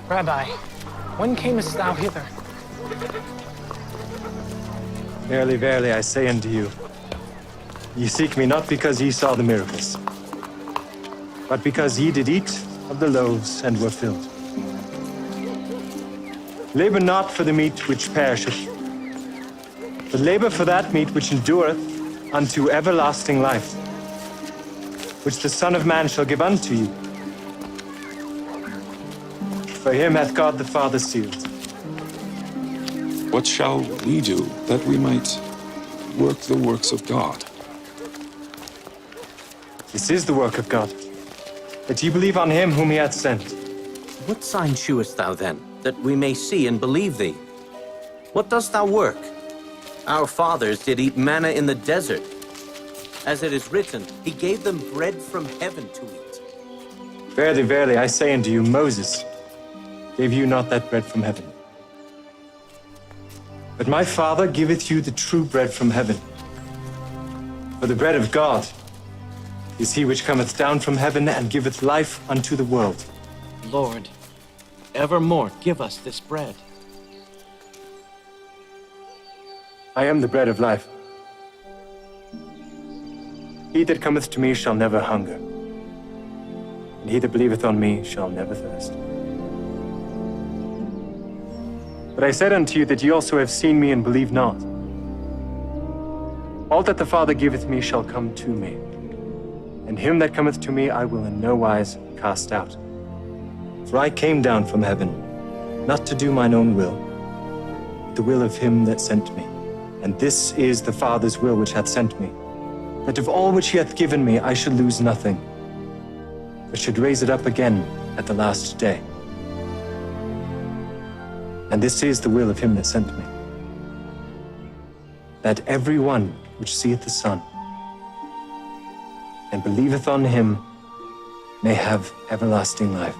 Rabbi, when camest thou hither? Verily, verily, I say unto you, ye seek me not because ye saw the miracles, but because ye did eat of the loaves and were filled. Labor not for the meat which perisheth, but labor for that meat which endureth unto everlasting life, which the Son of Man shall give unto you. For him hath God the Father sealed. What shall we do that we might work the works of God? This is the work of God, that ye believe on him whom he hath sent. What sign shewest thou then, that we may see and believe thee? What dost thou work? Our fathers did eat manna in the desert. As it is written, he gave them bread from heaven to eat. Verily, verily, I say unto you, Moses gave you not that bread from heaven. But my Father giveth you the true bread from heaven. For the bread of God is he which cometh down from heaven and giveth life unto the world. Lord, evermore give us this bread. I am the bread of life. He that cometh to me shall never hunger, and he that believeth on me shall never thirst. But I said unto you that ye also have seen me and believe not. All that the Father giveth me shall come to me, and him that cometh to me I will in no wise cast out. For I came down from heaven, not to do mine own will, but the will of him that sent me. And this is the Father's will which hath sent me, that of all which he hath given me I should lose nothing, but should raise it up again at the last day. And this is the will of him that sent me, that every one which seeth the Son and believeth on him may have everlasting life.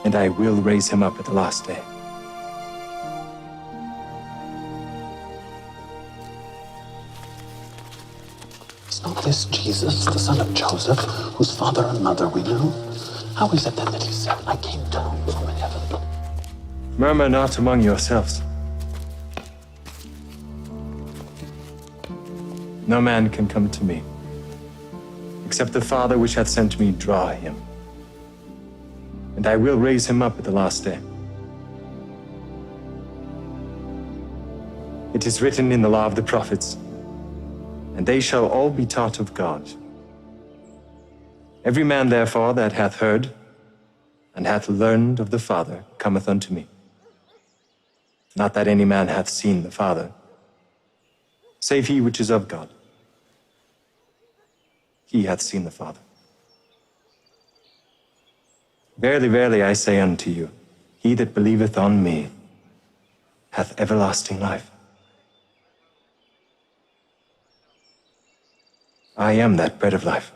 And I will raise him up at the last day. Is not this Jesus, the son of Joseph, whose father and mother we know? How is it then that he said, I came down from heaven? Murmur not among yourselves. No man can come to me, except the Father which hath sent me draw him. And I will raise him up at the last day. It is written in the law of the prophets, and they shall all be taught of God. Every man, therefore, that hath heard and hath learned of the Father cometh unto me. Not that any man hath seen the Father, save he which is of God. He hath seen the Father. Verily, verily, I say unto you, he that believeth on me hath everlasting life. I am that bread of life.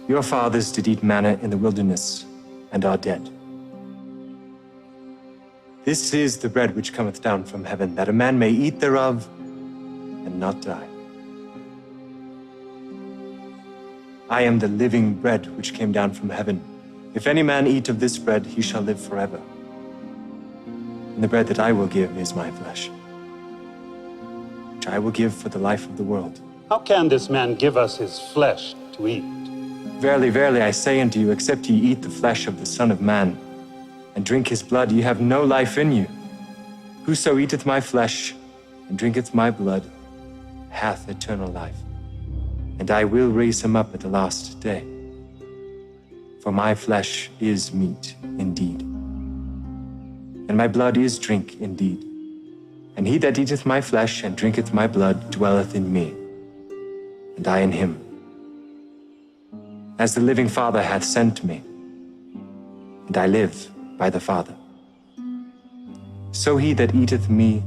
Your fathers did eat manna in the wilderness and are dead. This is the bread which cometh down from heaven, that a man may eat thereof and not die. I am the living bread which came down from heaven. If any man eat of this bread, he shall live forever. And the bread that I will give is my flesh, which I will give for the life of the world. How can this man give us his flesh to eat? Verily, verily, I say unto you, except ye eat the flesh of the Son of Man, and drink his blood, ye have no life in you. Whoso eateth my flesh, and drinketh my blood, hath eternal life. And I will raise him up at the last day. For my flesh is meat indeed, and my blood is drink indeed. And he that eateth my flesh and drinketh my blood dwelleth in me, and I in him. As the living Father hath sent me, and I live by the Father, so he that eateth me,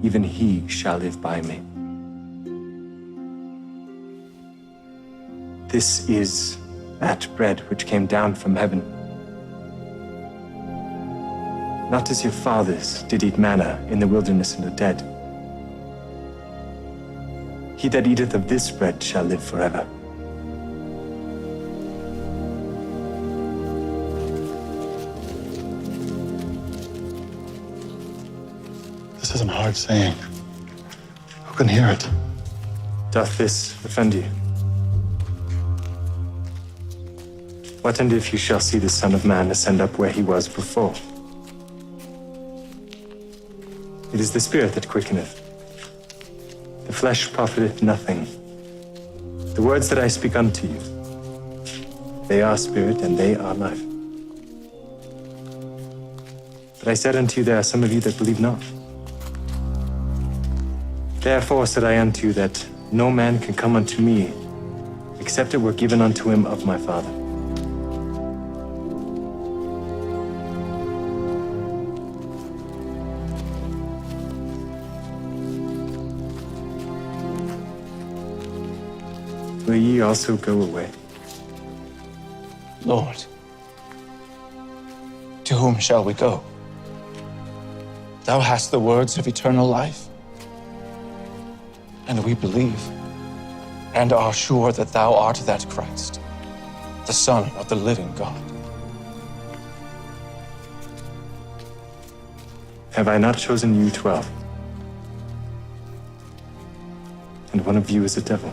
even he shall live by me. This is that bread which came down from heaven. Not as your fathers did eat manna in the wilderness and are dead. He that eateth of this bread shall live forever. This is a hard saying. Who can hear it? Doth this offend you? What and if you shall see the Son of Man ascend up where he was before? It is the Spirit that quickeneth. The flesh profiteth nothing. The words that I speak unto you, they are spirit and they are life. But I said unto you, there are some of you that believe not. Therefore said I unto you that no man can come unto me except it were given unto him of my Father. Will ye also go away? Lord, to whom shall we go? Thou hast the words of eternal life, and we believe and are sure that thou art that Christ, the Son of the living God. Have I not chosen you 12? And one of you is a devil.